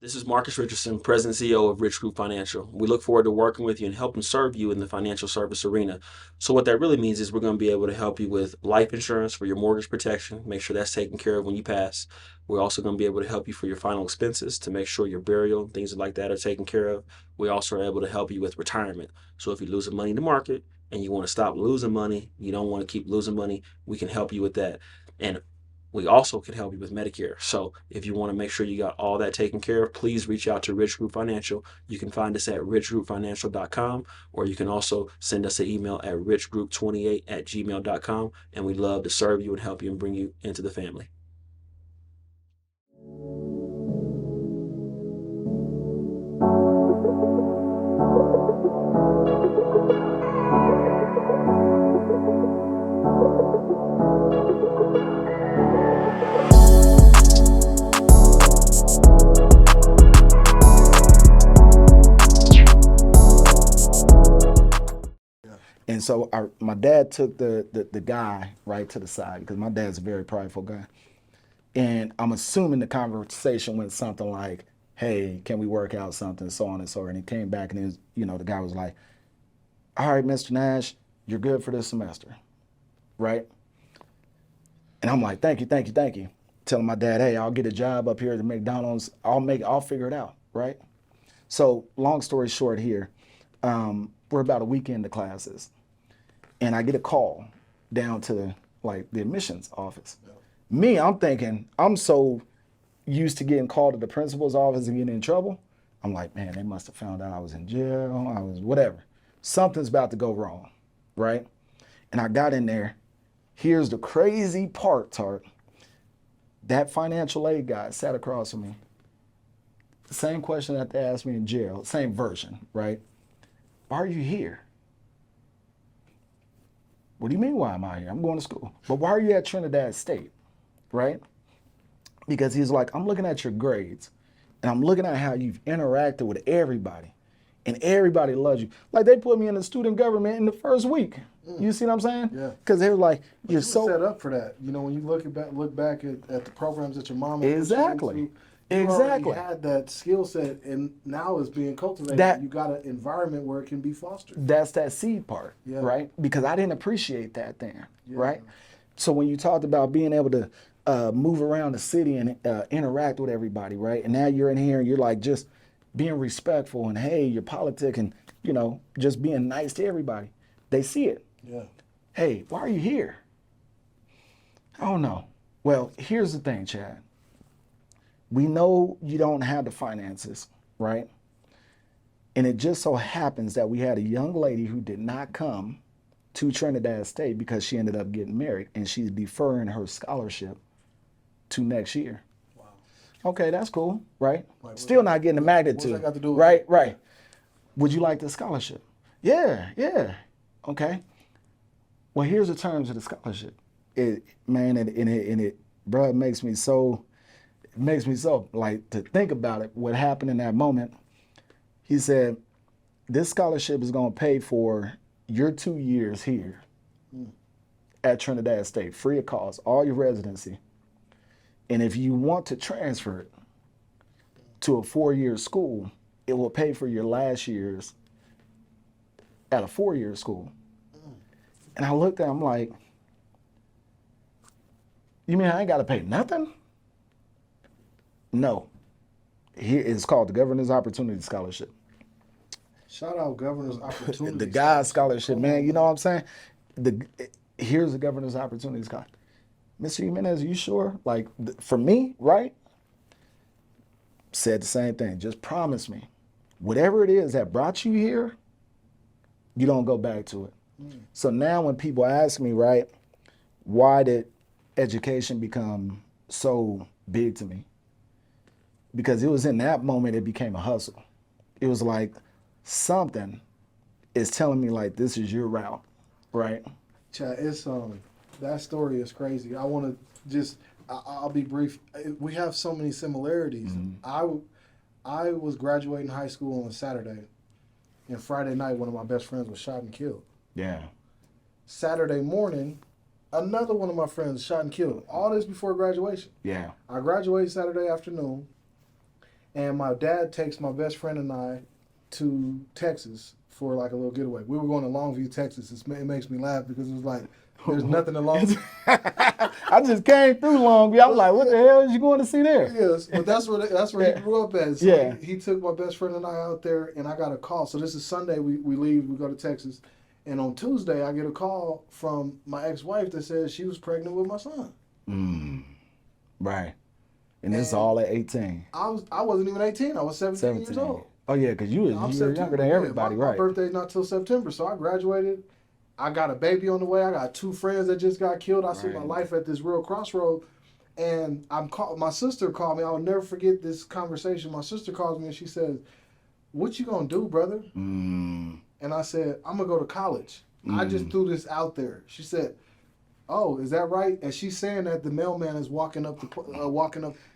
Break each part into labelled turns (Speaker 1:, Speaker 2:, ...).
Speaker 1: This is Marcus Richardson, President and CEO of Rich Group Financial. We look forward to working with you and helping serve you in the financial service arena. So, what that really means is we're going to be able to help you with life insurance for your mortgage protection, make sure that's taken care of when you pass. We're also going to be able to help you for your final expenses to make sure your burial and things like that are taken care of. We also are able to help you with retirement. So, if you're losing money in the market and you want to stop losing money, you don't want to keep losing money, we can help you with that. And we also can help you with Medicare. So if you want to make sure you got all that taken care of, please reach out to Rich Group Financial. You can find us at richgroupfinancial.com, or you can also send us an email at richgroup28@gmail.com. And we'd love to serve you and help you and bring you into the family.
Speaker 2: And so my dad took the guy right to the side because my dad's a very prideful guy. And I'm assuming the conversation went something like, hey, can we work out something, so on and so on. And he came back and he was, the guy was like, all right, Mr. Nash, you're good for this semester, right? And I'm like, thank you, thank you, thank you. Telling my dad, hey, I'll get a job up here at McDonald's. I'll figure it out, right? So long story short here, we're about a week into classes. And I get a call down to like the admissions office. Me, I'm thinking, I'm so used to getting called to the principal's office and getting in trouble. I'm like, man, they must have found out I was in jail, I was whatever. Something's about to go wrong, right? And I got in there. Here's the crazy part, Tart. That financial aid guy sat across from me. The same question that they asked me in jail, same version, right? Why are you here? What do you mean, why am I here? I'm going to school. But why are you at Trinidad State, right? Because he's like, I'm looking at your grades, and I'm looking at how you've interacted with everybody, and everybody loves you. Like, they put me in the student government in the first week. You see what I'm saying?
Speaker 3: Yeah.
Speaker 2: Because they were like,
Speaker 3: But
Speaker 2: you're
Speaker 3: you
Speaker 2: so...
Speaker 3: were set up for that. When you look back at the programs that your mama
Speaker 2: Exactly.
Speaker 3: put you into,
Speaker 2: Exactly.
Speaker 3: you already had that skill set, and now it's being cultivated. You got an environment where it can be fostered.
Speaker 2: That's that seed part,
Speaker 3: Yeah.
Speaker 2: right? Because I didn't appreciate that then,
Speaker 3: Yeah.
Speaker 2: right? So when you talked about being able to move around the city and interact with everybody, right? And now you're in here and you're like just being respectful and hey, you're politic and just being nice to everybody. They see it.
Speaker 3: Yeah.
Speaker 2: Hey, why are you here? I don't know. Well, here's the thing, Chad. We know you don't have the finances, right? And it just so happens that we had a young lady who did not come to Trinidad State because she ended up getting married and she's deferring her scholarship to next year.
Speaker 3: Wow.
Speaker 2: Okay, that's cool, right?
Speaker 3: Like,
Speaker 2: Still not getting the magnitude.
Speaker 3: What's that got to do with
Speaker 2: right,
Speaker 3: it?
Speaker 2: right. Would you like the scholarship? Yeah. Okay. Well, here's the terms of the scholarship. Bro, it makes me so like to think about it, what happened in that moment. He said, this scholarship is going to pay for your 2 years here at Trinidad State, free of cost, all your residency. And if you want to transfer it to a 4-year school, it will pay for your last years at a 4-year school. And I looked at him like, you mean I ain't got to pay nothing? No. Here it's called the Governor's Opportunity Scholarship.
Speaker 3: Shout out Governor's Opportunity.
Speaker 2: The God's Scholarship, man. You know what I'm saying? Here's the Governor's Opportunity Scholarship. Mr. Jimenez, are you sure? Like, for me, right? Said the same thing. Just promise me, whatever it is that brought you here, you don't go back to it. So now when people ask me, right, why did education become so big to me? Because it was in that moment it became a hustle. It was like something is telling me like this is your route, right?
Speaker 3: Chad, it's that story is crazy. I want to I'll be brief. We have so many similarities.
Speaker 2: Mm-hmm.
Speaker 3: I was graduating high school on a Saturday, and Friday night one of my best friends was shot and killed.
Speaker 2: Yeah.
Speaker 3: Saturday morning, another one of my friends shot and killed. All this before graduation.
Speaker 2: Yeah.
Speaker 3: I graduated Saturday afternoon, And my dad takes my best friend and I to Texas for like a little getaway. We were going to Longview, Texas. It makes me laugh because it was like there's nothing in Longview.
Speaker 2: I just came through Longview. I'm like, what the hell is you going to see there?
Speaker 3: Yes, but that's where he grew up at. So
Speaker 2: Yeah.
Speaker 3: he took my best friend and I out there, and I got a call. So this is Sunday. We leave. We go to Texas, and on Tuesday I get a call from my ex-wife that says she was pregnant with my son.
Speaker 2: Right. And this is all at 18.
Speaker 3: I wasn't even 18. I was 17 years old.
Speaker 2: Oh, yeah, because you were younger than everybody,
Speaker 3: my
Speaker 2: right?
Speaker 3: birthday's not till September, so I graduated. I got a baby on the way. I got 2 friends that just got killed. I see my life at this real crossroad. And my sister called me. I'll never forget this conversation. My sister calls me and she says, "What you gonna do, brother?" And I said, "I'm gonna go to college." I just threw this out there. She said, "Oh, is that right?" And she's saying that the mailman is walking up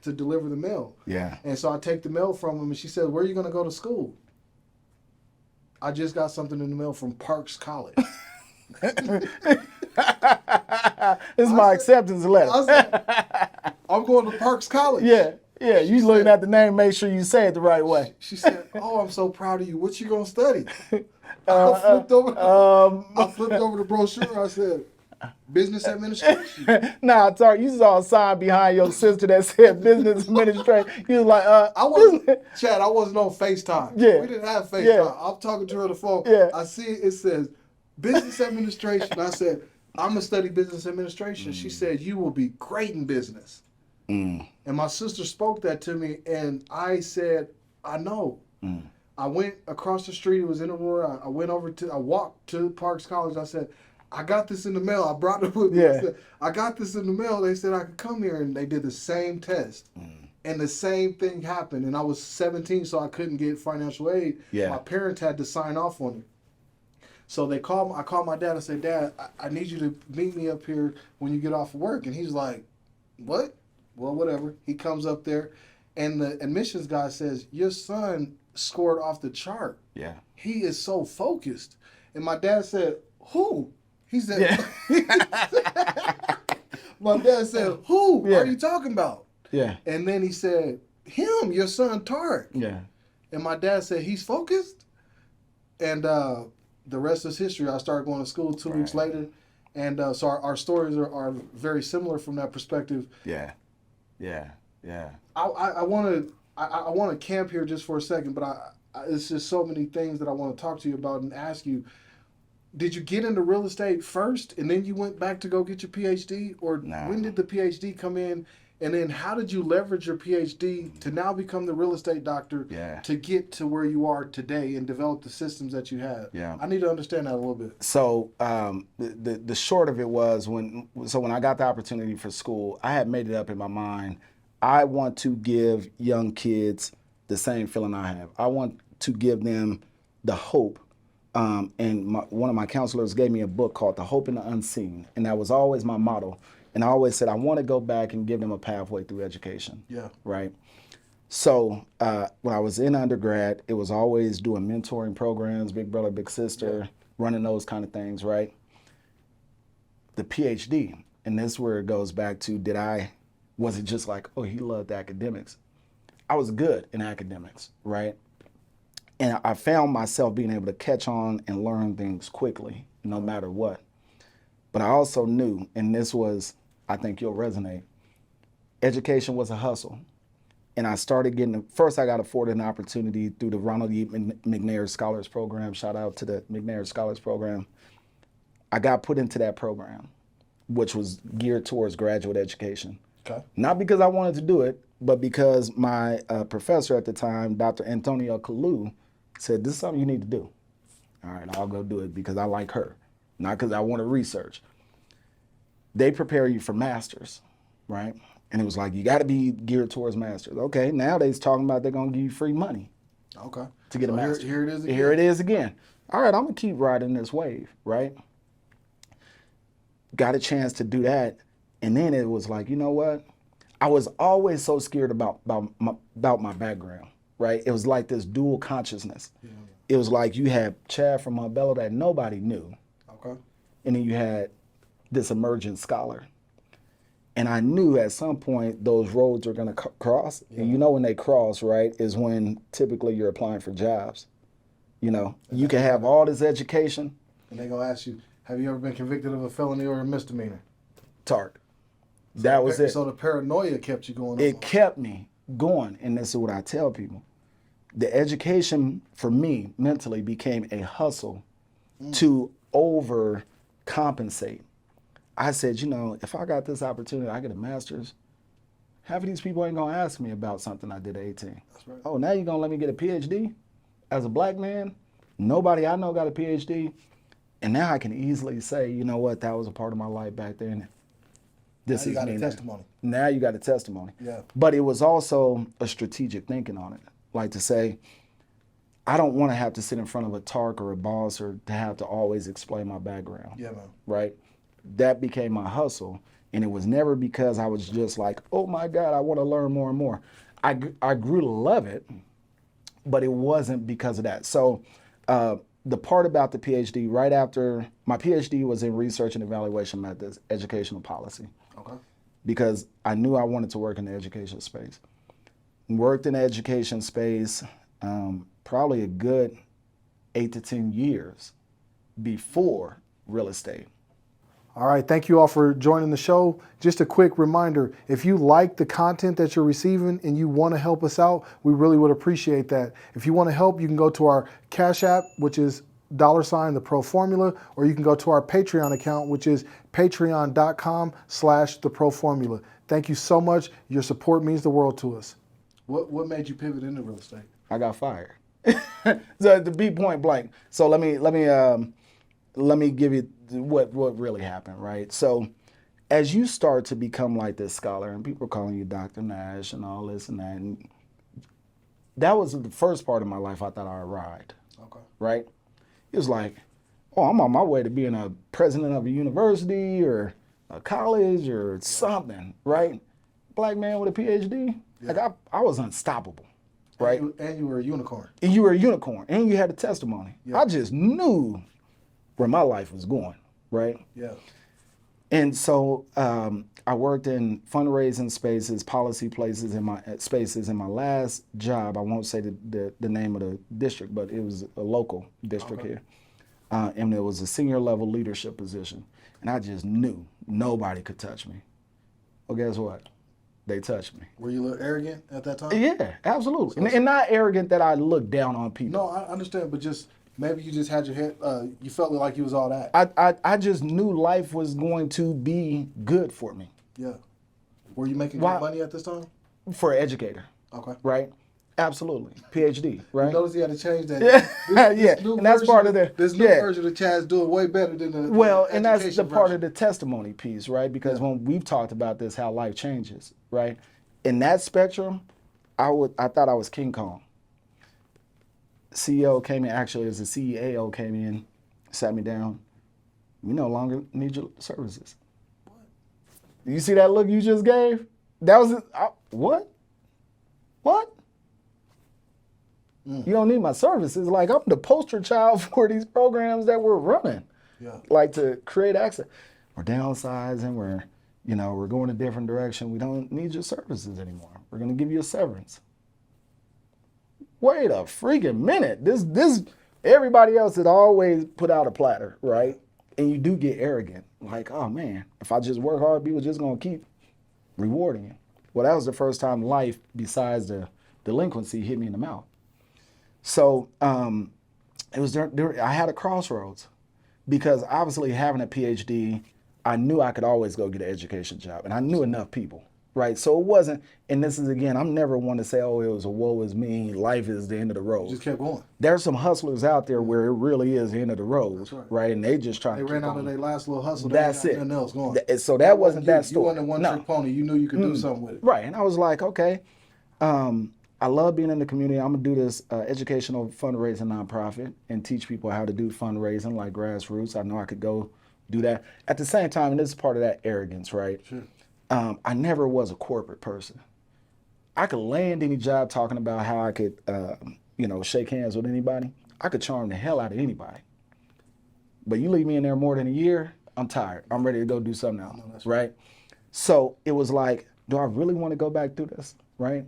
Speaker 3: to deliver the mail.
Speaker 2: Yeah.
Speaker 3: And so I take the mail from him, and she says, "Where are you gonna go to school?" I just got something in the mail from Parks College.
Speaker 2: This is my acceptance letter.
Speaker 3: I said, "I'm going to Parks College."
Speaker 2: Yeah. You looking at the name, make sure you say it the right way.
Speaker 3: She said, "Oh, I'm so proud of you. What you gonna study?" I flipped over the brochure. I said, "Business administration."
Speaker 2: Nah, sorry, you saw a sign behind your sister that said business administration. You was like,
Speaker 3: Chad, I wasn't on FaceTime.
Speaker 2: Yeah.
Speaker 3: We didn't have FaceTime.
Speaker 2: Yeah.
Speaker 3: I'm talking to her on the phone.
Speaker 2: Yeah.
Speaker 3: I see it says business administration. I said, "I'm gonna study business administration." She said, "You will be great in business." And my sister spoke that to me, and I said, "I know." I went across the street. It was in Aurora. I walked to Parks College. I said, "I got this in the mail." I brought it with me.
Speaker 2: Yeah.
Speaker 3: I said, "I got this in the mail." They said I could come here, and they did the same test. And the same thing happened. And I was 17, so I couldn't get financial aid.
Speaker 2: Yeah.
Speaker 3: My parents had to sign off on it. So I called my dad. I said, "Dad, I need you to meet me up here when you get off of work." And he's like, "What?" Well, whatever. He comes up there, and the admissions guy says, "Your son scored off the chart.
Speaker 2: Yeah.
Speaker 3: He is so focused." And my dad said, "Who?" He said, my dad said, "Who are you talking about?"
Speaker 2: Yeah.
Speaker 3: And then he said, "Him, your son Tarek."
Speaker 2: Yeah.
Speaker 3: And my dad said, "He's focused." And the rest is history. I started going to school 2 weeks later. And so our stories are very similar from that perspective.
Speaker 2: Yeah.
Speaker 3: I want to camp here just for a second, but it's just so many things that I want to talk to you about and ask you. Did you get into real estate first and then you went back to go get your PhD? Or when did the PhD come in? And then how did you leverage your PhD to now become the real estate doctor to get to where you are today and develop the systems that you have?
Speaker 2: Yeah.
Speaker 3: I need to understand that a little bit.
Speaker 2: So the short of it was when I got the opportunity for school, I had made it up in my mind. I want to give young kids the same feeling I have. I want to give them the hope. And one of my counselors gave me a book called The Hope in the Unseen. And that was always my motto. And I always said, I want to go back and give them a pathway through education.
Speaker 3: Yeah.
Speaker 2: Right. So when I was in undergrad, it was always doing mentoring programs, big brother, big sister, running those kind of things. Right. The PhD, and this is where it goes back to, was it just like, oh, he loved academics? I was good in academics. Right. And I found myself being able to catch on and learn things quickly, no matter what. But I also knew, and this was, I think you'll resonate, education was a hustle. And I started first I got afforded an opportunity through the Ronald E. McNair Scholars Program. Shout out to the McNair Scholars Program. I got put into that program, which was geared towards graduate education.
Speaker 3: Okay.
Speaker 2: Not because I wanted to do it, but because my professor at the time, Dr. Antonio Kalu, said, "This is something you need to do." All right, I'll go do it because I like her, not because I want to research. They prepare you for masters, right? And it was like, you got to be geared towards masters. Okay, now they're talking about they're going to give you free money.
Speaker 3: Okay.
Speaker 2: To get a master's.
Speaker 3: Here it is again.
Speaker 2: Here it is again. All right, I'm going to keep riding this wave, right? Got a chance to do that. And then it was like, you know what? I was always so scared about my background, right? It was like this dual consciousness. Yeah. It was like you had Chad from Montbello that nobody knew.
Speaker 3: Okay.
Speaker 2: And then you had this emergent scholar. And I knew at some point those roads are going to cross.
Speaker 3: Yeah.
Speaker 2: And when they cross, right, is when typically you're applying for jobs. You can have all this education.
Speaker 3: And they're going to ask you, have you ever been convicted of a felony or a misdemeanor?
Speaker 2: Target. That was it.
Speaker 3: So the paranoia kept you going.
Speaker 2: It kept me going. And this is what I tell people. The education for me mentally became a hustle to overcompensate. I said, if I got this opportunity, I get a master's, half of these people ain't gonna ask me about something I did at 18.
Speaker 3: That's right.
Speaker 2: Oh, now you're gonna let me get a PhD? As a black man, nobody I know got a PhD. And now I can easily say, you know what, that was a part of my life back then. This
Speaker 3: Now you
Speaker 2: is
Speaker 3: got
Speaker 2: me
Speaker 3: a
Speaker 2: now.
Speaker 3: testimony.
Speaker 2: Now you got a testimony.
Speaker 3: Yeah.
Speaker 2: But it was also a strategic thinking on it. Like to say, I don't want to have to sit in front of a TARC or a boss or to have to always explain my background.
Speaker 3: Yeah, man.
Speaker 2: Right? That became my hustle. And it was never because I was just like, oh my God, I want to learn more and more. I grew to love it, but it wasn't because of that. So the part about the PhD, right after my PhD was in research and evaluation methods, educational policy.
Speaker 3: Okay.
Speaker 2: Because I knew I wanted to work in the education space. Worked in the education space probably a good 8 to 10 years before real estate.
Speaker 3: All right, thank you all for joining the show. Just a quick reminder, if you like the content that you're receiving and you want to help us out, we really would appreciate that. If you want to help, you can go to our Cash App, which is $, the Pro Formula, or you can go to our Patreon account, which is patreon.com/the Pro Formula. Thank you so much. Your support means the world to us. What made you pivot into real estate?
Speaker 2: I got fired. So to be point blank. So let me give you what really happened, right? So as you start to become like this scholar and people are calling you Dr. Nash and all this and that, and that was the first part of my life I thought I arrived.
Speaker 3: Okay.
Speaker 2: Right? It was like, oh, I'm on my way to being a president of a university or a college or something, right? Black man with a PhD.
Speaker 3: Yeah.
Speaker 2: Like I was unstoppable. Right?
Speaker 3: And you were a unicorn.
Speaker 2: And you were a unicorn and you had a testimony.
Speaker 3: Yeah.
Speaker 2: I just knew where my life was going, right?
Speaker 3: Yeah.
Speaker 2: And so I worked in fundraising spaces, policy places in my spaces. In my last job, I won't say the name of the district, but it was a local district here. And it was a senior level leadership position. And I just knew nobody could touch me. Well, guess what? They touched me.
Speaker 3: Were you a little arrogant at that time?
Speaker 2: Yeah, absolutely. And not arrogant that I looked down on people.
Speaker 3: No, I understand, but just maybe you just had your head, you felt like you was all that.
Speaker 2: I just knew life was going to be good for me.
Speaker 3: Yeah. Were you making good money at this time?
Speaker 2: For an educator.
Speaker 3: Okay.
Speaker 2: Right? Absolutely. PhD, right?
Speaker 3: You notice you had to change that.
Speaker 2: Yeah. Yeah, and that's part of the
Speaker 3: This new version of Chad's doing way better than the
Speaker 2: and that's the
Speaker 3: education
Speaker 2: part
Speaker 3: version.
Speaker 2: of the testimony piece, right? Because when we've talked about this, how life changes, right? In that spectrum, I thought I was King Kong. CEO came in, actually as the CEO came in, sat me down. We no longer need your services. What? You see that look you just gave? That was what? What? You don't need my services. Like, I'm the poster child for these programs that we're running.
Speaker 3: Yeah.
Speaker 2: Like, to create access. We're downsizing. We're going a different direction. We don't need your services anymore. We're going to give you a severance. Wait a freaking minute. This everybody else had always put out a platter, right? And you do get arrogant. Like, oh man, if I just work hard, people just going to keep rewarding you. Well, that was the first time life, besides the delinquency, hit me in the mouth. So it was I had a crossroads, because obviously having a PhD, I knew I could always go get an education job, and I knew enough people, right? So it wasn't, and this is again, I'm never one to say, oh, it was a woe is me, life is the end of the road.
Speaker 3: You just kept going.
Speaker 2: There's some hustlers out there where it really is the end of the road,
Speaker 3: That's
Speaker 2: right? And they just trying
Speaker 3: They
Speaker 2: to
Speaker 3: ran
Speaker 2: keep
Speaker 3: out of
Speaker 2: on.
Speaker 3: their last little hustle.
Speaker 2: That's
Speaker 3: they
Speaker 2: it.
Speaker 3: Nothing else going.
Speaker 2: So that wasn't that
Speaker 3: You
Speaker 2: story.
Speaker 3: wasn't a one-trick pony. You knew you could do something with it.
Speaker 2: Right, and I was like, okay, I love being in the community. I'm gonna do this educational fundraising nonprofit and teach people how to do fundraising like grassroots. I know I could go do that. At the same time, and this is part of that arrogance, right?
Speaker 3: Sure.
Speaker 2: I never was a corporate person. I could land any job talking about how I could, shake hands with anybody. I could charm the hell out of anybody. But you leave me in there more than a year, I'm tired. I'm ready to go do something else, right? So it was like, do I really want to go back through this, right?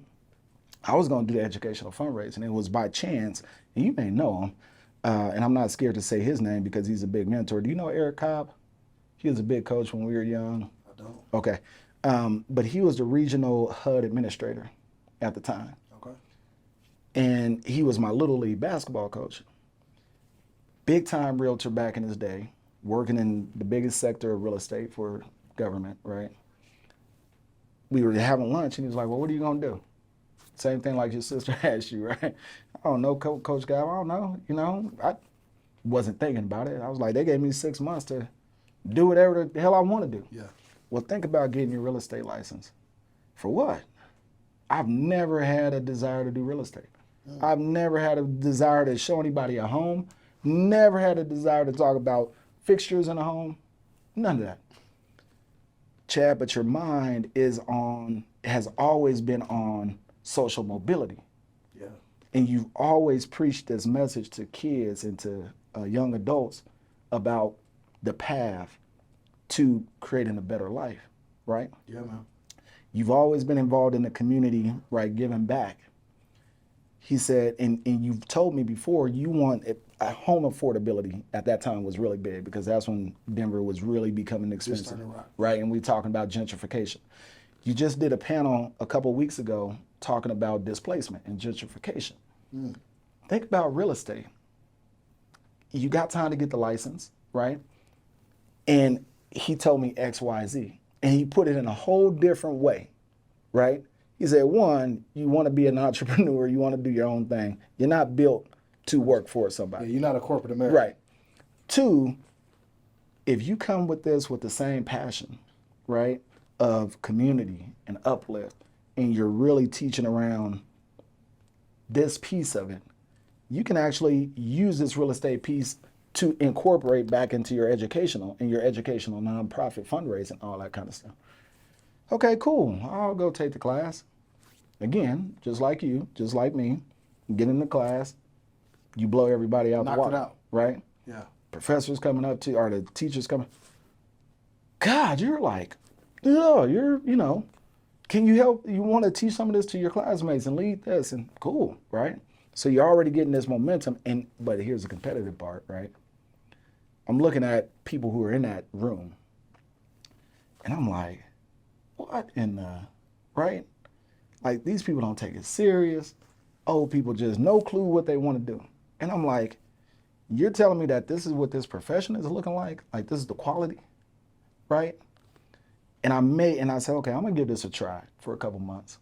Speaker 2: I was going to do the educational fundraising. It was by chance, and you may know him, and I'm not scared to say his name because he's a big mentor. Do you know Eric Cobb? He was a big coach when we were young.
Speaker 3: I don't.
Speaker 2: Okay. But he was the regional HUD administrator at the time.
Speaker 3: Okay.
Speaker 2: And he was my little league basketball coach. Big time realtor back in his day, working in the biggest sector of real estate for government, right? We were having lunch and he was like, well, what are you going to do? Same thing like your sister asked you, right? I don't know, Coach Guy, I don't know. You know, I wasn't thinking about it. I was like, they gave me 6 months to do whatever the hell I want to do.
Speaker 3: Yeah.
Speaker 2: Well, think about getting your real estate license. For what? I've never had a desire to do real estate. I've never had a desire to show anybody a home. Never had a desire to talk about fixtures in a home. None of that. Chad, but your mind has always been on social mobility.
Speaker 3: Yeah.
Speaker 2: And you've always preached this message to kids and to young adults about the path to creating a better life, right?
Speaker 3: Yeah, man.
Speaker 2: You've always been involved in the community, right, giving back. He said, and you've told me before, you want a home affordability at that time was really big because that's when Denver was really becoming expensive, right? And we're talking about gentrification. You just did a panel a couple of weeks ago talking about displacement and gentrification. Think about real estate. You got time to get the license, right? And he told me X, Y, Z. And he put it in a whole different way, right? He said, one, you want to be an entrepreneur, you want to do your own thing. You're not built to work for somebody.
Speaker 3: Yeah, you're not a corporate American.
Speaker 2: Right. Two, if you come with this with the same passion, right, of community and uplift, and you're really teaching around this piece of it, you can actually use this real estate piece to incorporate back into your educational nonprofit fundraising, all that kind of stuff. Okay, cool. I'll go take the class. Again, just like you, just like me, get in the class, you blow everybody out the
Speaker 3: Knocked
Speaker 2: water,
Speaker 3: it out.
Speaker 2: right?
Speaker 3: Yeah.
Speaker 2: Professors coming up to, or the teachers coming. God, you're like, yeah, can you help? You want to teach some of this to your classmates and lead this, and cool, right? So you're already getting this momentum, but here's the competitive part, right? I'm looking at people who are in that room, and I'm like, what in the, right? Like, these people don't take it serious. Old people just no clue what they want to do. And I'm like, you're telling me that this is what this profession is looking like? Like, this is the quality, right? And I said, okay, I'm gonna give this a try for a couple months.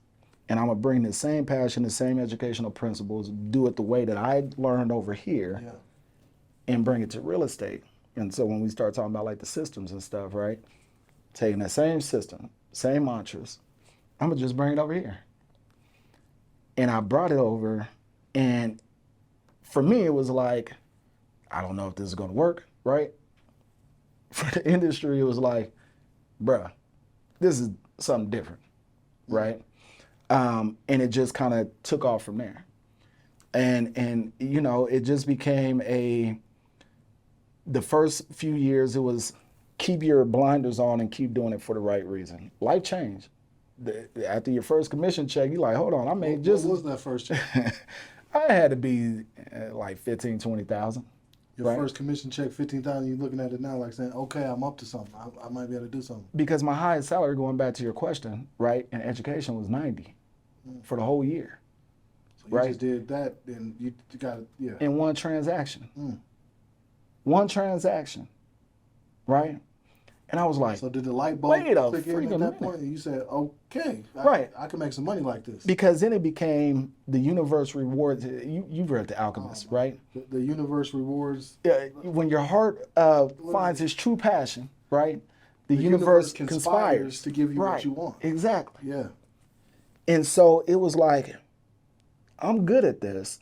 Speaker 2: And I'm gonna bring the same passion, the same educational principles, do it the way that I learned over here, and bring it to real estate. And so when we start talking about like the systems and stuff, right? Taking that same system, same mantras, I'm gonna just bring it over here. And I brought it over, and for me, it was like, I don't know if this is gonna work, right? For the industry, it was like, bruh, this is something different, right? And it just kind of took off from there. And it just became the first few years, it was keep your blinders on and keep doing it for the right reason. Life changed. After your first commission check, you're like, hold on, I made just.
Speaker 3: What was that first check?
Speaker 2: I had to be like 15, 20,000.
Speaker 3: Your first commission check, 15,000. You looking at it now like saying, okay, I'm up to something. I might be able to do something.
Speaker 2: Because my highest salary, going back to your question, right, in education was 90 for the whole year.
Speaker 3: So you just did that, and you got it, yeah.
Speaker 2: In one transaction. One transaction, right? And I was like,
Speaker 3: so did the light bulb
Speaker 2: wait a
Speaker 3: click in
Speaker 2: freaking
Speaker 3: at that
Speaker 2: minute.
Speaker 3: point? And you said, okay,
Speaker 2: Right.
Speaker 3: I can make some money like this.
Speaker 2: Because then it became the universe rewards. You've read The Alchemist, right?
Speaker 3: The universe rewards.
Speaker 2: When your heart finds its true passion, right? The universe conspires
Speaker 3: to give you
Speaker 2: right.
Speaker 3: what you want.
Speaker 2: Exactly.
Speaker 3: Yeah.
Speaker 2: And so it was like, I'm good at this,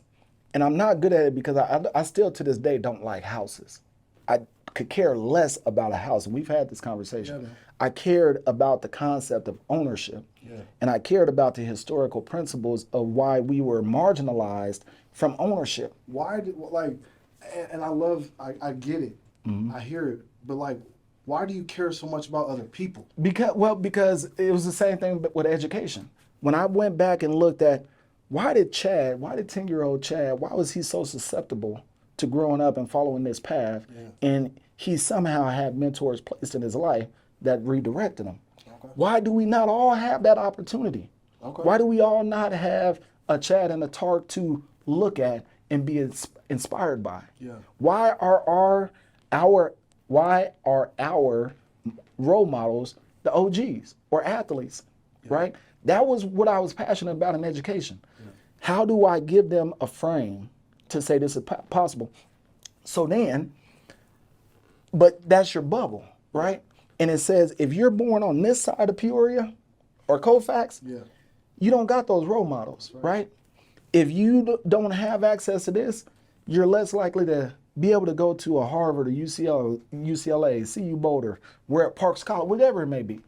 Speaker 2: and I'm not good at it because I still to this day don't like houses. I could care less about a house, and we've had this conversation.
Speaker 3: Yeah,
Speaker 2: I cared about the concept of ownership, and I cared about the historical principles of why we were marginalized from ownership.
Speaker 3: Why did, like, and I love, I get it, I hear it, but like, Why do you care so much about other people?
Speaker 2: Because it was the same thing with education. When I went back and looked at why did 10-year-old Chad, why was he so susceptible to growing up and following this path?
Speaker 3: Yeah.
Speaker 2: And he somehow had mentors placed in his life that redirected him.
Speaker 3: Okay.
Speaker 2: Why do we not all have that opportunity?
Speaker 3: Okay.
Speaker 2: Why do we all not have a Chad and a Tark to look at and be inspired by?
Speaker 3: Yeah.
Speaker 2: Why are our role models the OGs or athletes, right? That was what I was passionate about in education. Yeah. How do I give them a frame to say this is possible? So then, but that's your bubble, right? And it says if you're born on this side of Peoria or Colfax,
Speaker 3: Yeah.
Speaker 2: you don't got those role models, right? If you don't have access to this, you're less likely to be able to go to a Harvard or UCLA, CU Boulder, where at Parks College, whatever it may be.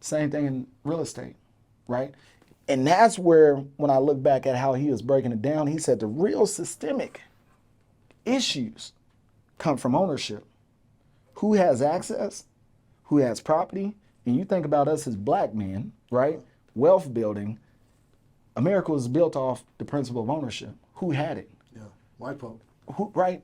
Speaker 2: Same thing in real estate, right? And that's where, when I look back at how he was breaking it down, he said the real systemic issues come from ownership. Who has access? Who has property? And you think about us as black men, right? Wealth building. America was built off the principle of ownership. Who had it?
Speaker 3: Yeah. White folk.
Speaker 2: Who, right?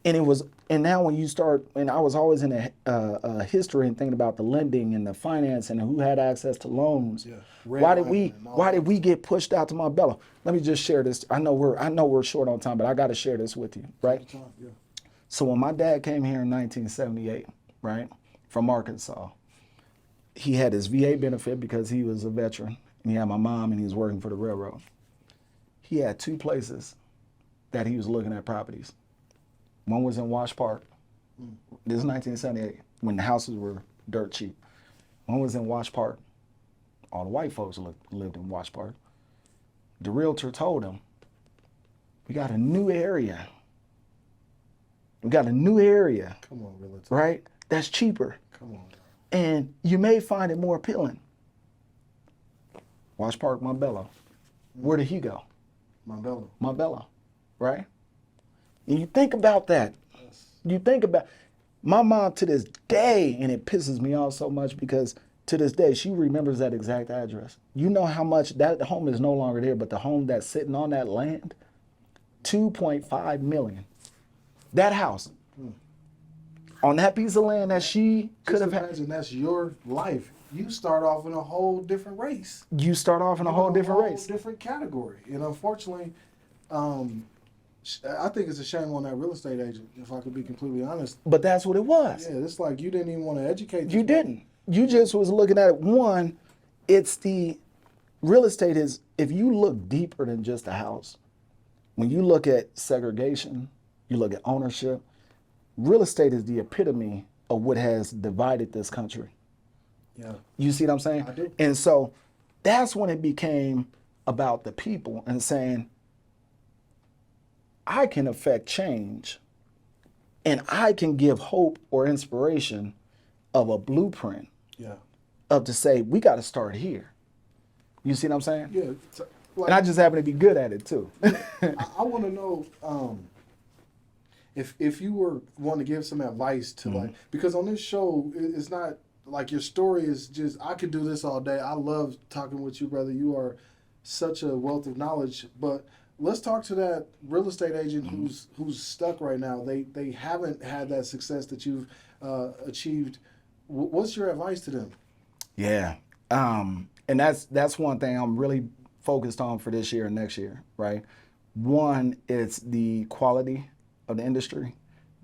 Speaker 2: And now when you start, and I was always in a history and thinking about the lending and the finance and who had access to loans.
Speaker 3: Yeah.
Speaker 2: Why did we get pushed out to Montbello? Let me just share this. I know we're short on time, but I got to share this with you, right?
Speaker 3: Yeah.
Speaker 2: So when my dad came here in 1978, right, from Arkansas, he had his VA benefit because he was a veteran, and he had my mom, and he was working for the railroad. He had two places that he was looking at properties. One was in Wash Park. This is 1978, when the houses were dirt cheap. One was in Wash Park. All the white folks lived in Wash Park. The realtor told him, we got a new area. We got a new area.
Speaker 3: Come on, realtor.
Speaker 2: Right? That's cheaper.
Speaker 3: Come on.
Speaker 2: And you may find it more appealing. Wash Park, Montbello. Where did he go?
Speaker 3: Montbello.
Speaker 2: Montbello, right? And you think about that.
Speaker 3: Yes.
Speaker 2: You think about my mom to this day, and it pisses me off so much because to this day, she remembers that exact address. You know how much that home is no longer there, but the home that's sitting on that land, $2.5 million. That house, on that piece of land that she could have had.
Speaker 3: Imagine that's your life. You start off in a whole different race.
Speaker 2: You start off in a whole different race.
Speaker 3: Different category. And unfortunately, I think it's a shame on that real estate agent, if I could be completely honest.
Speaker 2: But that's what it was.
Speaker 3: Yeah, it's like you didn't even want to educate
Speaker 2: You didn't. You just was looking at it. One, it's the real estate is, if you look deeper than just a house, when you look at segregation, you look at ownership, real estate is the epitome of what has divided this country.
Speaker 3: Yeah.
Speaker 2: You see what I'm saying?
Speaker 3: I do.
Speaker 2: And so that's when it became about the people and saying, I can affect change and I can give hope or inspiration of a blueprint
Speaker 3: Yeah.
Speaker 2: of to say, we got to start here. You see what I'm saying?
Speaker 3: Yeah. Like,
Speaker 2: And I just happen to be good at it too.
Speaker 3: I want to know if you were wanting to give some advice to like, because on this show, it's not like your story is just, I could do this all day. I love talking with you, brother. You are such a wealth of knowledge. But let's talk to that real estate agent who's stuck right now. They haven't had that success that you've achieved. What's your advice to them?
Speaker 2: Yeah. And that's one thing I'm really focused on for this year and next year, right? One, it's the quality of the industry,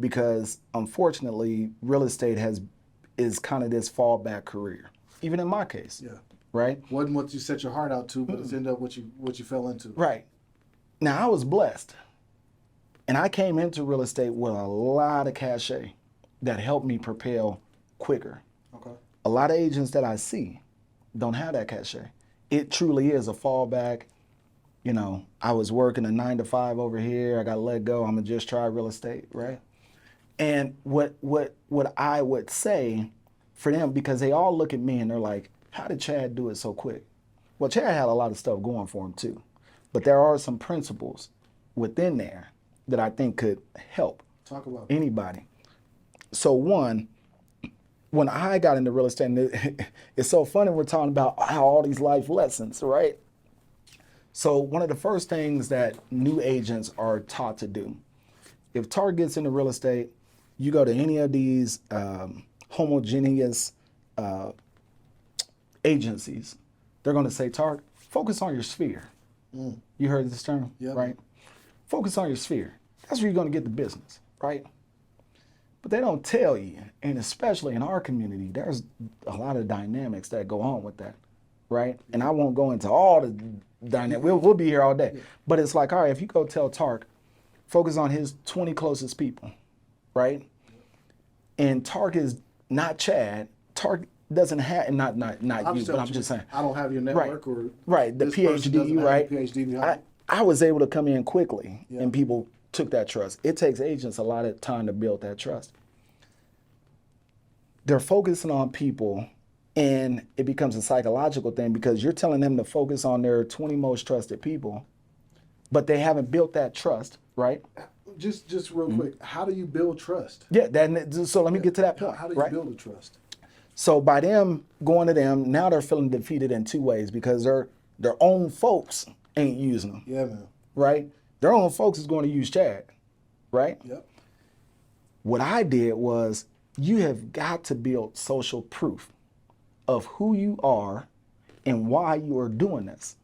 Speaker 2: because unfortunately, real estate is kind of this fallback career, even in my case.
Speaker 3: Yeah.
Speaker 2: Right?
Speaker 3: Wasn't what you set your heart out to, but it's ended up what you fell into.
Speaker 2: Right. Now I was blessed, and I came into real estate with a lot of cachet that helped me propel quicker.
Speaker 3: Okay.
Speaker 2: A lot of agents that I see don't have that cachet. It truly is a fallback. You know, I was working a 9-to-5 over here. I got let go. I'm gonna just try real estate, right? And what I would say for them, because they all look at me and they're like, how did Chad do it so quick? Well, Chad had a lot of stuff going for him too. But there are some principles within there that I think could help
Speaker 3: Talk about
Speaker 2: anybody. So one, when I got into real estate, and it's so funny we're talking about how all these life lessons, right? So one of the first things that new agents are taught to do, if Tark gets into real estate, you go to any of these homogeneous uh, agencies, they're going to say, Tark, focus on your sphere. You heard this term,
Speaker 3: Yep.
Speaker 2: right? Focus on your sphere. That's where you're going to get the business, right? But they don't tell you, and especially in our community, there's a lot of dynamics that go on with that, right? And I won't go into all the dynamics. We'll be here all day. But it's like, all right, if you go tell Tark, focus on his 20 closest people, right? And Tark is not Chad. Tark doesn't have, and not you, but I'm just saying.
Speaker 3: I don't have your network or
Speaker 2: Right, the
Speaker 3: this person
Speaker 2: PhD,
Speaker 3: doesn't have
Speaker 2: right?
Speaker 3: a PhD behind.
Speaker 2: I was able to come in quickly,
Speaker 3: Yeah.
Speaker 2: and people took that trust. It takes agents a lot of time to build that trust. They're focusing on people, and it becomes a psychological thing because you're telling them to focus on their 20 most trusted people, but they haven't built that trust, right?
Speaker 3: Just real quick, how do you build trust?
Speaker 2: Yeah, so let me get to that point,
Speaker 3: How do you
Speaker 2: right?
Speaker 3: build a trust?
Speaker 2: So by them going to them, now they're feeling defeated in two ways because their own folks ain't using them,
Speaker 3: Yeah, man.
Speaker 2: right? Their own folks is going to use Chad, right?
Speaker 3: Yep.
Speaker 2: What I did was you have got to build social proof of who you are and why you are doing this.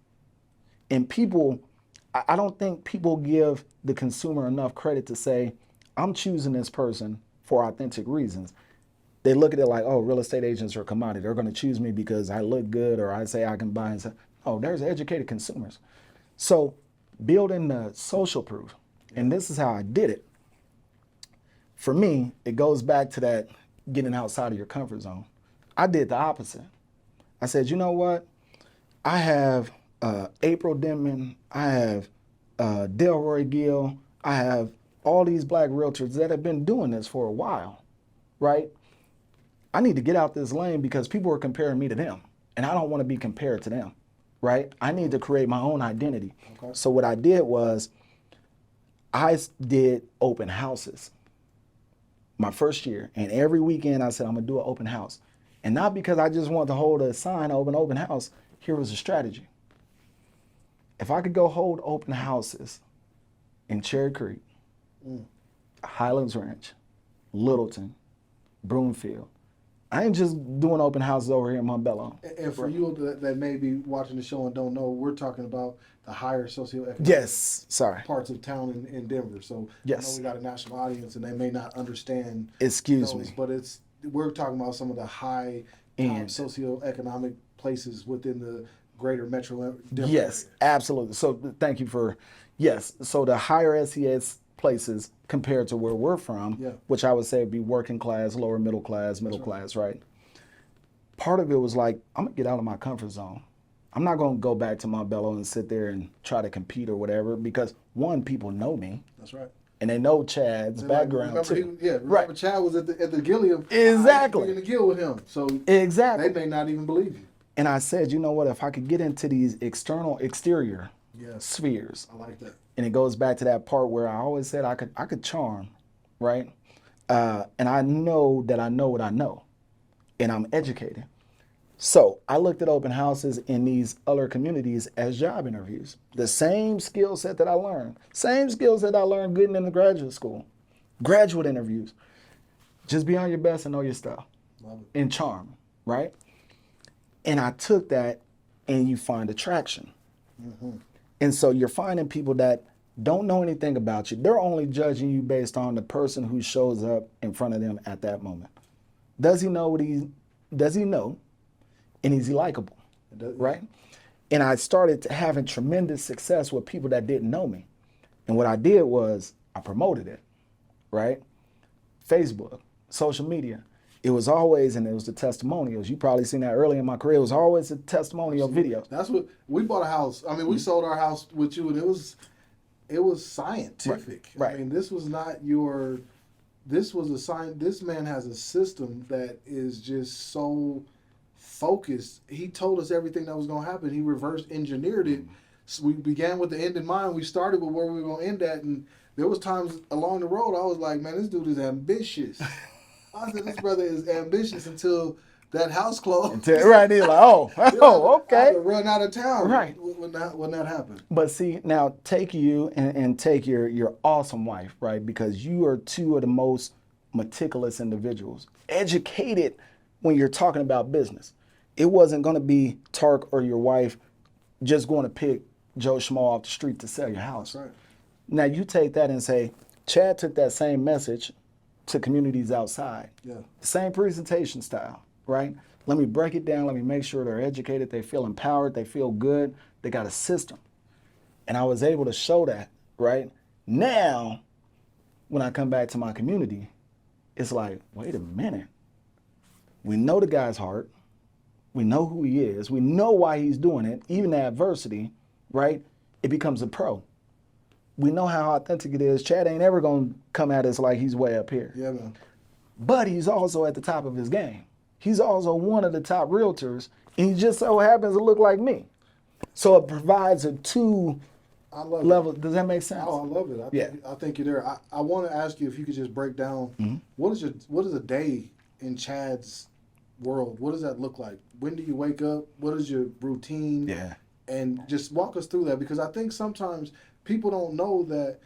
Speaker 2: And people, I don't think people give the consumer enough credit to say, I'm choosing this person for authentic reasons. They look at it like, oh, real estate agents are a commodity. They're going to choose me because I look good or I say I can buy and sell. Oh, there's educated consumers. So building the social proof, and this is how I did it. For me, it goes back to that getting outside of your comfort zone. I did the opposite. I said, you know what? I have April Denman, I have Delroy Gill, I have all these black realtors that have been doing this for a while, right? I need to get out this lane because people are comparing me to them, and I don't want to be compared to them, right? I need to create my own identity.
Speaker 3: Okay.
Speaker 2: So what I did was I did open houses my first year, and every weekend I said, I'm gonna do an open house. And not because I just wanted to hold a sign open house. Here was a strategy. If I could go hold open houses in Cherry Creek, Highlands Ranch, Littleton, Broomfield, I ain't just doing open houses over here in Montbello.
Speaker 3: And for you that may be watching the show and don't know, we're talking about the higher socioeconomic
Speaker 2: Yes, sorry.
Speaker 3: parts of town in Denver. So
Speaker 2: Yes.
Speaker 3: I know we got a national audience and they may not understand
Speaker 2: Excuse
Speaker 3: those,
Speaker 2: me.
Speaker 3: but we're talking about some of the high top
Speaker 2: And-
Speaker 3: socioeconomic places within the greater metro Denver
Speaker 2: Yes,
Speaker 3: area.
Speaker 2: absolutely. So thank you for, yes. So the higher SES places compared to where we're from,
Speaker 3: Yeah.
Speaker 2: which I would say would be working class, lower middle class, right? Part of it was like, I'm gonna get out of my comfort zone. I'm not gonna go back to Montbello and sit there and try to compete or whatever because one, people know me
Speaker 3: That's right.
Speaker 2: and they know Chad's
Speaker 3: And like,
Speaker 2: background
Speaker 3: remember
Speaker 2: too.
Speaker 3: remember
Speaker 2: Right.
Speaker 3: Chad was at the Gilliam.
Speaker 2: Exactly.
Speaker 3: In the Gill with him. So
Speaker 2: Exactly.
Speaker 3: they may not even believe you.
Speaker 2: And I said, you know what, if I could get into these exterior
Speaker 3: Yes.
Speaker 2: spheres,
Speaker 3: I like that.
Speaker 2: and it goes back to that part where I always said I could charm, right? And I know that I know what I know, and I'm educated. So I looked at open houses in these other communities as job interviews. The same skill set that I learned, getting into graduate school, graduate interviews. Just be on your best and know your stuff,
Speaker 3: Love it.
Speaker 2: and charm, right? And I took that, and you find attraction. And so you're finding people that don't know anything about you. They're only judging you based on the person who shows up in front of them at that moment. Does he know? And is he likable? Right? And I started having tremendous success with people that didn't know me. And what I did was I promoted it, right? Facebook, social media. It was always, and it was the testimonials. You probably seen that early in my career. It was always a testimonial video.
Speaker 3: That's what we bought a house. I mean, we sold our house with you, and it was scientific.
Speaker 2: Right.
Speaker 3: I mean, this was not your. This was a sign. This man has a system that is just so focused. He told us everything that was going to happen. He reverse engineered it. So we began with the end in mind. We started with where we were going to end at, and there was times along the road I was like, man, this dude is ambitious. I said, this brother is ambitious until that house closed.
Speaker 2: Right, he's like, oh,
Speaker 3: I
Speaker 2: okay.
Speaker 3: had to run out of town
Speaker 2: Right.
Speaker 3: when that happened.
Speaker 2: But see, now take you and take your awesome wife, right? Because you are two of the most meticulous individuals, educated when you're talking about business. It wasn't going to be Tark or your wife just going to pick Joe Schmo off the street to sell your house.
Speaker 3: That's right.
Speaker 2: Now you take that and say, Chad took that same message to communities outside.
Speaker 3: Yeah.
Speaker 2: Same presentation style, right? Let me break it down. Let me make sure they're educated. They feel empowered. They feel good. They got a system. And I was able to show that, right? Now, when I come back to my community, it's like, wait a minute. We know the guy's heart. We know who he is. We know why he's doing it. Even the adversity, right? It becomes a pro. We know how authentic it is. Chad ain't ever going to come at us like he's way up here.
Speaker 3: Yeah, man.
Speaker 2: But he's also at the top of his game. He's also one of the top realtors, and he just so happens to look like me. So it provides a two
Speaker 3: I love
Speaker 2: level.
Speaker 3: it.
Speaker 2: Does that make sense?
Speaker 3: Oh, I love it. I think you're there. I want to ask you if you could just break down what is a day in Chad's world? What does that look like? When do you wake up? What is your routine?
Speaker 2: Yeah.
Speaker 3: And just walk us through that, because I think sometimes people don't know that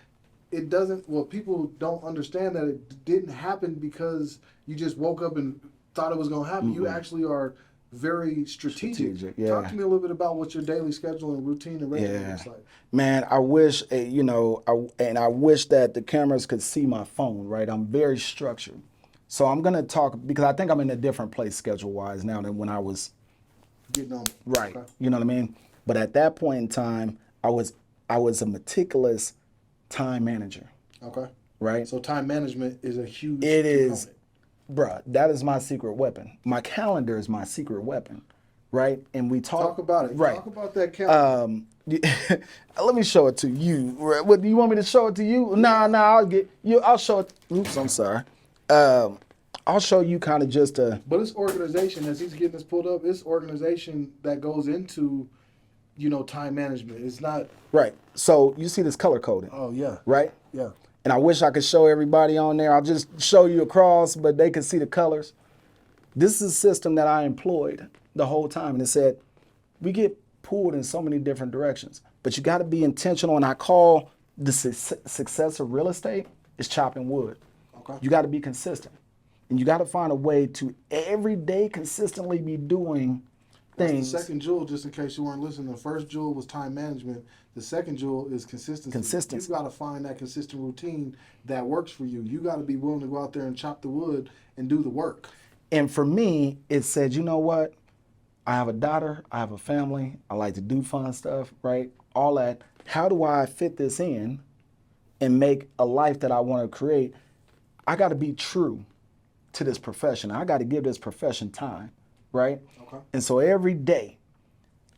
Speaker 3: it doesn't, well, people don't understand that it didn't happen because you just woke up and thought it was going to happen. You actually are very strategic.
Speaker 2: Yeah.
Speaker 3: Talk to me a little bit about what your daily schedule and routine and regimen looks like.
Speaker 2: Man, I wish, I wish that the cameras could see my phone, right? I'm very structured. So I'm going to talk, because I think I'm in a different place schedule-wise now than when I was.
Speaker 3: Getting on.
Speaker 2: Right.
Speaker 3: Okay.
Speaker 2: You know what I mean? But at that point in time, I was a meticulous time manager.
Speaker 3: Okay.
Speaker 2: Right?
Speaker 3: So time management is a huge
Speaker 2: It is,
Speaker 3: component.
Speaker 2: bruh, that is my secret weapon. My calendar is my secret weapon, right? And we
Speaker 3: Talk about it.
Speaker 2: Right.
Speaker 3: Talk about that calendar.
Speaker 2: Let me show it to you. What do you want me to show it to you? Nah, I'll show it. Oops, I'm sorry. I'll show you kind of just a.
Speaker 3: But it's organization, as he's getting this pulled up, it's organization that goes into, time management. It's not.
Speaker 2: Right. So you see this color coding.
Speaker 3: Oh, yeah.
Speaker 2: Right?
Speaker 3: Yeah.
Speaker 2: And I wish I could show everybody on there. I'll just show you across, but they can see the colors. This is a system that I employed the whole time. And it said, we get pulled in so many different directions, but you got to be intentional. And I call the success of real estate is chopping wood.
Speaker 3: Okay.
Speaker 2: You got to be consistent. And you got to find a way to every day consistently be doing things.
Speaker 3: The second jewel, just in case you weren't listening, the first jewel was time management. The second jewel is consistency.
Speaker 2: Consistency.
Speaker 3: You got to find that consistent routine that works for you. You got to be willing to go out there and chop the wood and do the work.
Speaker 2: And for me, it said, you know what? I have a daughter. I have a family. I like to do fun stuff, right? All that. How do I fit this in and make a life that I want to create? I got to be true to this profession. I got to give this profession time, right?
Speaker 3: Okay.
Speaker 2: And so every day,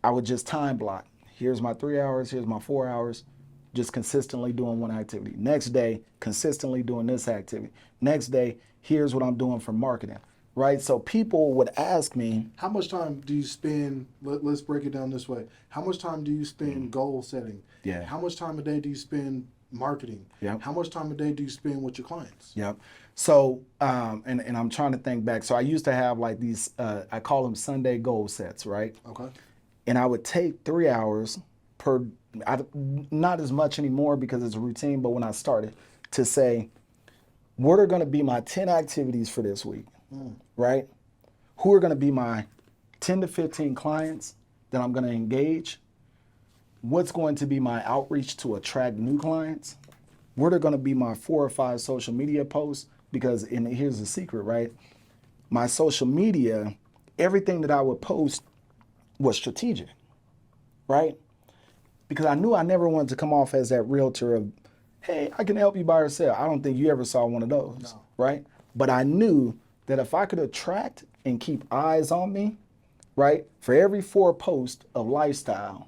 Speaker 2: I would just time block. Here's my 3 hours, here's my 4 hours, just consistently doing one activity. Next day, consistently doing this activity. Next day, here's what I'm doing for marketing, right? So people would ask me,
Speaker 3: how much time do you spend, let's break it down this way. How much time do you spend goal setting?
Speaker 2: Yeah.
Speaker 3: How much time a day do you spend marketing?
Speaker 2: Yep.
Speaker 3: How much time a day do you spend with your clients?
Speaker 2: Yep. So, and I'm trying to think back. So I used to have like these, I call them Sunday goal sets, right?
Speaker 3: Okay.
Speaker 2: And I would take 3 hours per, not as much anymore because it's a routine, but when I started to say, what are going to be my 10 activities for this week, right? Who are going to be my 10 to 15 clients that I'm going to engage? What's going to be my outreach to attract new clients? What are going to be my 4 or 5 social media posts? Because, and here's the secret, right? My social media, everything that I would post was strategic, right? Because I knew I never wanted to come off as that realtor of, hey, I can help you buy or sell. I don't think you ever saw one of those, right? But I knew that if I could attract and keep eyes on me, right? For every 4 posts of lifestyle,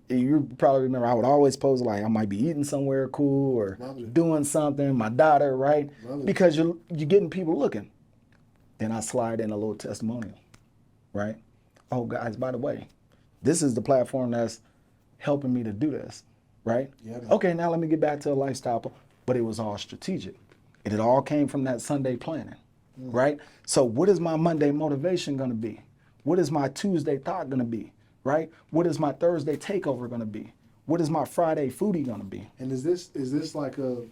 Speaker 2: you probably remember I would always post like I might be eating somewhere cool or doing something, my daughter, right? Because you're getting people looking. Then I slide in a little testimonial, right? Oh, guys, by the way, this is the platform that's helping me to do this, right?
Speaker 3: Yeah,
Speaker 2: okay, now let me get back to a lifestyle. But it was all strategic. It all came from that Sunday planning, right? So what is my Monday motivation gonna be? What is my Tuesday thought gonna be, right? What is my Thursday takeover gonna be? What is my Friday foodie gonna be?
Speaker 3: And is this like a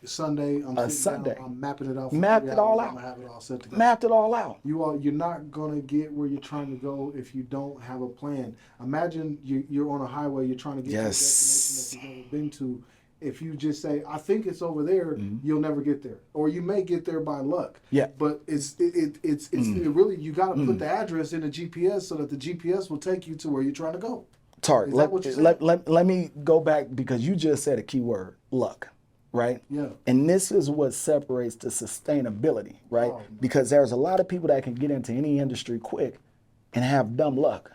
Speaker 3: Sunday? I'm
Speaker 2: A
Speaker 3: sitting
Speaker 2: Sunday.
Speaker 3: down, I'm mapping it out. For
Speaker 2: Mapped
Speaker 3: 3
Speaker 2: it all
Speaker 3: hours,
Speaker 2: out.
Speaker 3: I'm gonna have it all set together.
Speaker 2: Mapped it all out.
Speaker 3: You're not gonna get where you're trying to go if you don't have a plan. Imagine you're on a highway, you're trying to get to a
Speaker 2: Yes.
Speaker 3: destination that you've never been to. If you just say, "I think it's over there," you'll never get there, or you may get there by luck.
Speaker 2: Yeah.
Speaker 3: But it really, you got to put the address in the GPS so that the GPS will take you to where you're trying to go.
Speaker 2: Tark,
Speaker 3: Is that what you're saying?
Speaker 2: let me go back because you just said a key word, luck, right?
Speaker 3: Yeah.
Speaker 2: And this is what separates the sustainability, right?
Speaker 3: Oh,
Speaker 2: Because there's a lot of people that can get into any industry quick and have dumb luck.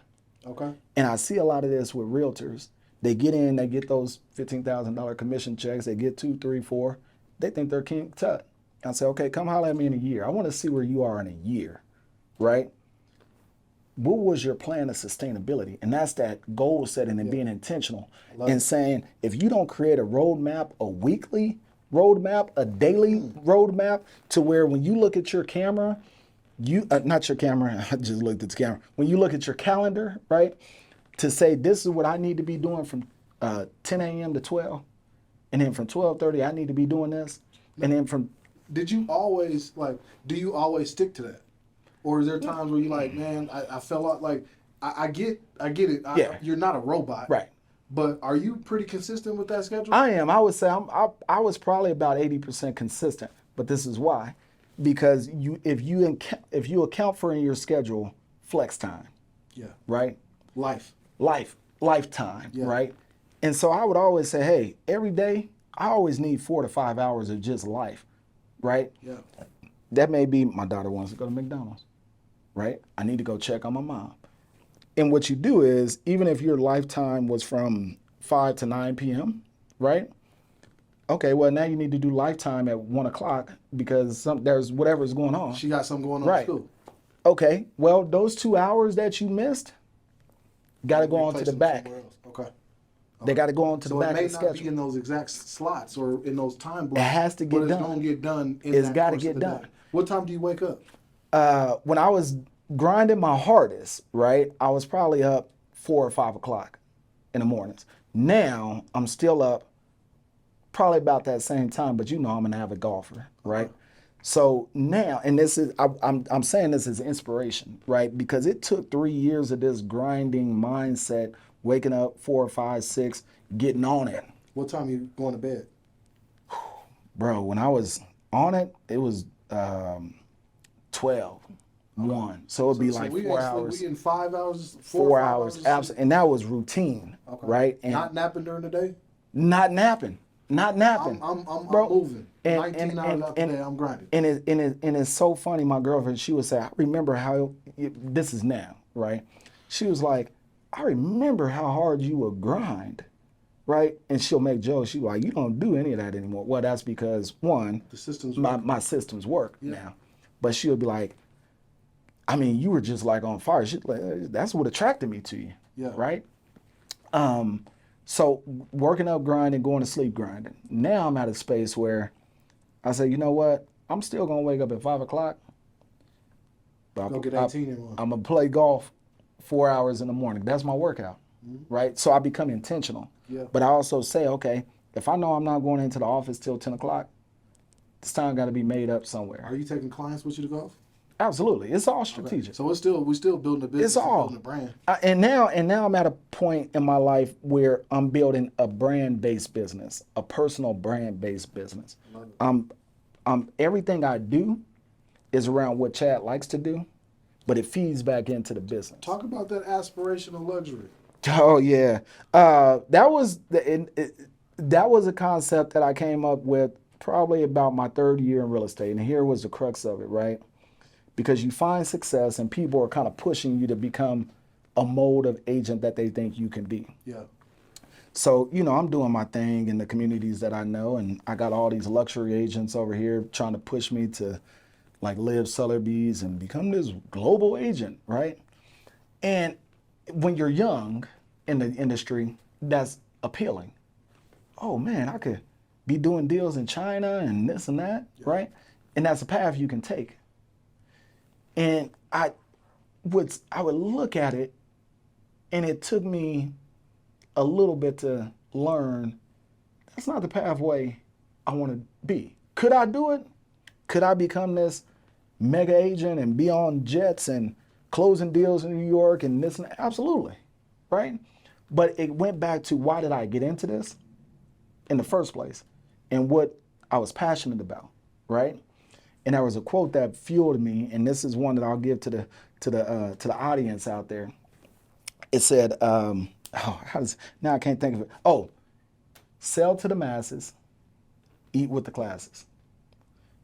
Speaker 3: Okay.
Speaker 2: And I see a lot of this with realtors. They get in, they get those $15,000 commission checks, they get 2, 3, 4, they think they're King Tut. I say, okay, come holler at me in a year. I want to see where you are in a year, right? What was your plan of sustainability? And that's that goal setting and being intentional and saying, if you don't create a roadmap, a weekly roadmap, a daily roadmap to where when you look at your camera, not your camera, I just looked at the camera. When you look at your calendar, right, to say this is what I need to be doing from 10 a.m. to 12, and then from 12:30 I need to be doing this, and then from
Speaker 3: Did you always do you always stick to that? Or is there times where you're like, man, I fell out? Like, I get it.
Speaker 2: Yeah.
Speaker 3: You're not a robot.
Speaker 2: right.
Speaker 3: But are you pretty consistent with that schedule?
Speaker 2: I am. I would say I was probably about 80% consistent, but this is why, because if you account for in your schedule flex time,
Speaker 3: Yeah.
Speaker 2: right? Lifetime,
Speaker 3: Yeah.
Speaker 2: right? And so I would always say, hey, every day I always need 4 to 5 hours of just life, right?
Speaker 3: Yeah.
Speaker 2: That may be my daughter wants to go to McDonald's, right? I need to go check on my mom. And what you do is, even if your lifetime was from 5 to 9 p.m., right? Okay, well, now you need to do lifetime at 1 o'clock because there's whatever's going on.
Speaker 3: She got something going on
Speaker 2: Right.
Speaker 3: at school.
Speaker 2: Okay, well, those 2 hours that you missed got to go on to
Speaker 3: Replace
Speaker 2: the
Speaker 3: them
Speaker 2: back.
Speaker 3: somewhere else. Okay.
Speaker 2: They got to go on to
Speaker 3: So
Speaker 2: the
Speaker 3: it
Speaker 2: back
Speaker 3: may
Speaker 2: of the
Speaker 3: not be
Speaker 2: schedule.
Speaker 3: in those exact slots or in those time blocks.
Speaker 2: It has to get
Speaker 3: but
Speaker 2: done.
Speaker 3: It's going to get done in
Speaker 2: It's
Speaker 3: that
Speaker 2: gotta
Speaker 3: course of
Speaker 2: get
Speaker 3: the
Speaker 2: done.
Speaker 3: day. What time do you wake up?
Speaker 2: When I was grinding my hardest, right, I was probably up 4 or 5 o'clock in the mornings. Now I'm still up probably about that same time, but you know I'm an avid golfer, right? So now, and this is I'm saying this is inspiration, right? Because it took 3 years of this grinding mindset, waking up 4 or 5, 6, getting on it.
Speaker 3: What time you going to bed?
Speaker 2: Bro, when I was on it, it was 12, 1. So it'd be like
Speaker 3: we
Speaker 2: 4
Speaker 3: actually-
Speaker 2: hours.
Speaker 3: We in 5 hours,
Speaker 2: 4
Speaker 3: 5
Speaker 2: hours,
Speaker 3: of sleep?
Speaker 2: and that was routine,
Speaker 3: Okay.
Speaker 2: right? And
Speaker 3: Not napping during the day?
Speaker 2: not napping.
Speaker 3: I'm
Speaker 2: Bro,
Speaker 3: moving.
Speaker 2: and-
Speaker 3: 19 hours out the day, I'm grinding.
Speaker 2: And it's so funny. My girlfriend, she would say, "I remember how this is now, right?" She was like, "I remember how hard you would grind, right?" And she'll make jokes. She's like, "You don't do any of that anymore." Well, that's because one,
Speaker 3: The systems
Speaker 2: my systems work now. But she'll be like, "I mean, you were just like on fire." She's like, "That's what attracted me to you,
Speaker 3: Yeah.
Speaker 2: right?" So working up grinding, going to sleep grinding. Now I'm at a space where I say, you know what? I'm still gonna wake up at 5 o'clock. But
Speaker 3: Go get 18 in one.
Speaker 2: I'm gonna play golf 4 hours in the morning. That's my workout, right? So I become intentional.
Speaker 3: Yeah.
Speaker 2: But I also say, okay, if I know I'm not going into the office till 10 o'clock, this time got to be made up somewhere.
Speaker 3: Are you taking clients with you to golf?
Speaker 2: Absolutely, it's all
Speaker 3: Okay.
Speaker 2: strategic.
Speaker 3: So we're still building a business,
Speaker 2: It's all.
Speaker 3: building a brand.
Speaker 2: And now I'm at a point in my life where I'm building a brand-based business, a personal brand-based business. Everything I do is around what Chad likes to do, but it feeds back into the business.
Speaker 3: Talk about that aspirational luxury.
Speaker 2: Oh yeah, that was that was a concept that I came up with probably about my 3rd year in real estate, and here was the crux of it, right? Because you find success and people are kind of pushing you to become a mode of agent that they think you can be.
Speaker 3: Yeah.
Speaker 2: So, I'm doing my thing in the communities that I know, and I got all these luxury agents over here trying to push me to like live Sotheby's and become this global agent, right? And when you're young in the industry, that's appealing. Oh man, I could be doing deals in China and this and that, right? And that's a path you can take. And I would look at it, and it took me a little bit to learn that's not the pathway I want to be. Could I do it? Could I become this mega agent and be on jets and closing deals in New York and this and that? Absolutely, right? But it went back to why did I get into this in the first place and what I was passionate about, right? And there was a quote that fueled me, and this is one that I'll give to the audience out there. It said, now I can't think of it. Oh, sell to the masses, eat with the classes.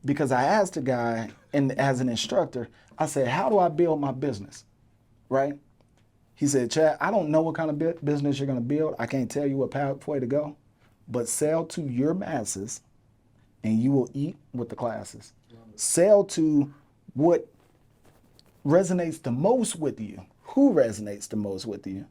Speaker 2: Because I asked the guy, and as an instructor, I said, how do I build my business, right? He said, Chad, I don't know what kind of business you're going to build. I can't tell you what pathway to go, but sell to your masses, and you will eat with the classes. Sell to what resonates the most with you. Who resonates the most with you?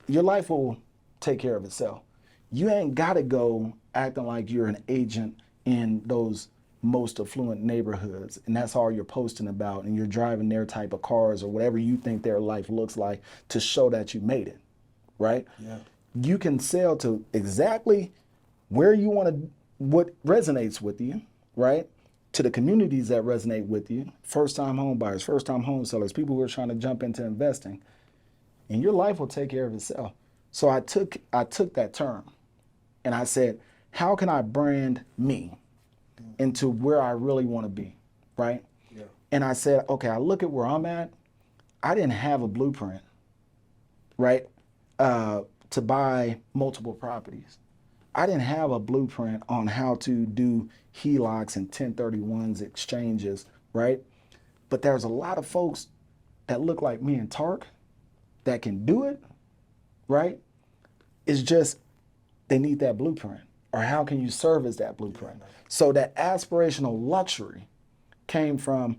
Speaker 2: Your life will take care of itself. You ain't got to go acting like you're an agent in those most affluent neighborhoods, and that's all you're posting about, and you're driving their type of cars or whatever you think their life looks like to show that you made it, right?
Speaker 3: Yeah.
Speaker 2: You can sell to exactly where you want to, what resonates with you, right? To the communities that resonate with you, first-time home buyers, first-time home sellers, people who are trying to jump into investing, and your life will take care of itself. So I took that term and I said, how can I brand me into where I really want to be, right?
Speaker 3: Yeah.
Speaker 2: And I said, okay, I look at where I'm at. I didn't have a blueprint, right, to buy multiple properties. I didn't have a blueprint on how to do HELOCs and 1031s exchanges, right? But there's a lot of folks that look like me and Tark that can do it, right? It's just they need that blueprint. Or how can you service that blueprint? So that aspirational luxury came from,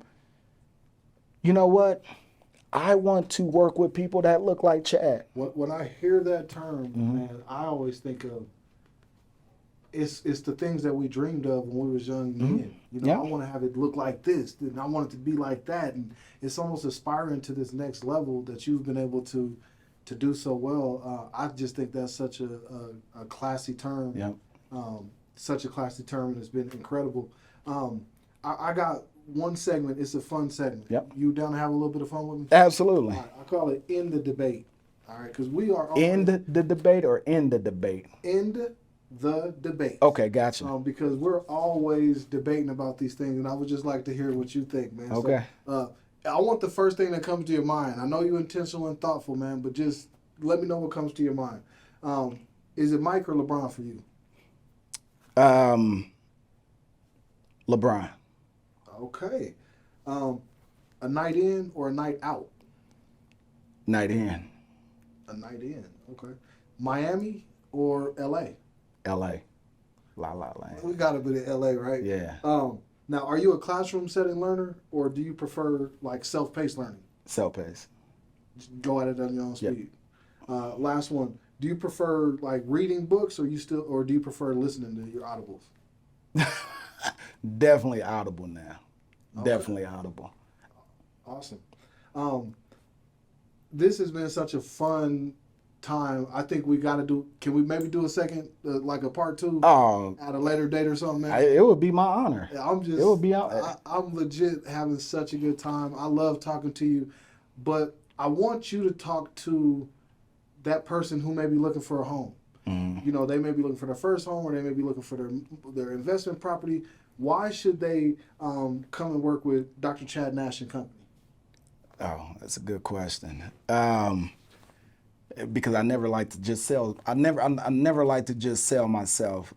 Speaker 2: you know what? I want to work with people that look like Chad.
Speaker 3: When I hear that term, man, I always think of it's the things that we dreamed of when we was young men. You know,
Speaker 2: Yeah.
Speaker 3: I want to have it look like this, and I want it to be like that, and it's almost aspiring to this next level that you've been able to do so well. I just think that's such a classy term.
Speaker 2: Yeah.
Speaker 3: Such a classy term, and it's been incredible. I got one segment. It's a fun segment.
Speaker 2: Yep.
Speaker 3: You down to have a little bit of fun with me?
Speaker 2: Absolutely.
Speaker 3: All right, I call it "In the Debate." All right, because we are
Speaker 2: End the debate or end the debate?
Speaker 3: end the debate.
Speaker 2: Okay, gotcha.
Speaker 3: Because we're always debating about these things, and I would just like to hear what you think, man.
Speaker 2: Okay.
Speaker 3: So, I want the first thing that comes to your mind. I know you're intentional and thoughtful, man, but just let me know what comes to your mind. Is it Mike or LeBron for you?
Speaker 2: LeBron.
Speaker 3: Okay. A night in or a night out?
Speaker 2: Night in.
Speaker 3: A night in. Okay. Miami or LA?
Speaker 2: LA. La La Land.
Speaker 3: We got to be in LA, right?
Speaker 2: Yeah.
Speaker 3: Now, are you a classroom setting learner, or do you prefer like self-paced learning?
Speaker 2: Self-paced.
Speaker 3: Just go at it on your own
Speaker 2: Yep.
Speaker 3: speed. Last one. Do you prefer like reading books, or do you prefer listening to your audibles?
Speaker 2: Definitely audible now.
Speaker 3: Okay.
Speaker 2: Definitely audible.
Speaker 3: Awesome. This has been such a fun time. I think we got to do. Can we maybe do a second, like a part two,
Speaker 2: Oh,
Speaker 3: at a later date or something, man?
Speaker 2: it would be my honor.
Speaker 3: I'm just.
Speaker 2: It would be.
Speaker 3: I'm legit having such a good time. I love talking to you, but I want you to talk to that person who may be looking for a home. You know, they may be looking for their first home, or they may be looking for their investment property. Why should they come and work with Dr. Chad Nash and Company?
Speaker 2: Oh, that's a good question. Because I never like to just sell. I never like to just sell myself.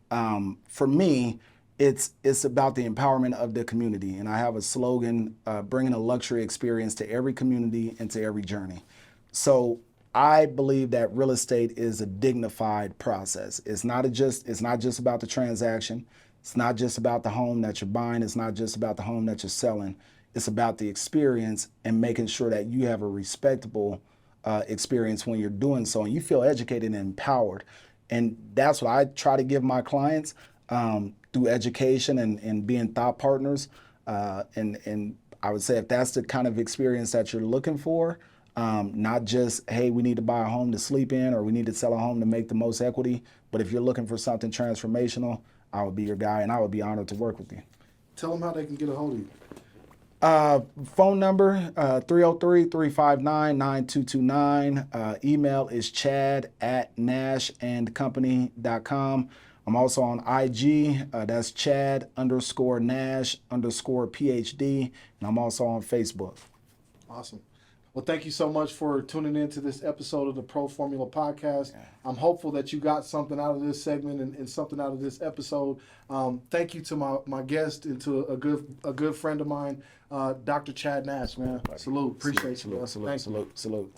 Speaker 2: For me, it's about the empowerment of the community, and I have a slogan: bringing a luxury experience to every community and to every journey. So I believe that real estate is a dignified process. It's not just about the transaction. It's not just about the home that you're buying. It's not just about the home that you're selling. It's about the experience and making sure that you have a respectable experience when you're doing so, and you feel educated and empowered. And that's what I try to give my clients through education and being thought partners. And I would say if that's the kind of experience that you're looking for, not just, hey, we need to buy a home to sleep in or we need to sell a home to make the most equity, but if you're looking for something transformational, I would be your guy and I would be honored to work with you.
Speaker 3: Tell them how they can get a hold of you.
Speaker 2: Phone number 303-359-9229. Email is chad@nashandcompany.com. I'm also on IG. That's Chad_Nash_PhD. And I'm also on Facebook.
Speaker 3: Awesome. Well, thank you so much for tuning in to this episode of the Pro Formula Podcast. I'm hopeful that you got something out of this segment and something out of this episode. Thank you to my guest and to a good friend of mine, Dr. Chad Nash, man. Salute. Appreciate you.
Speaker 2: Salute.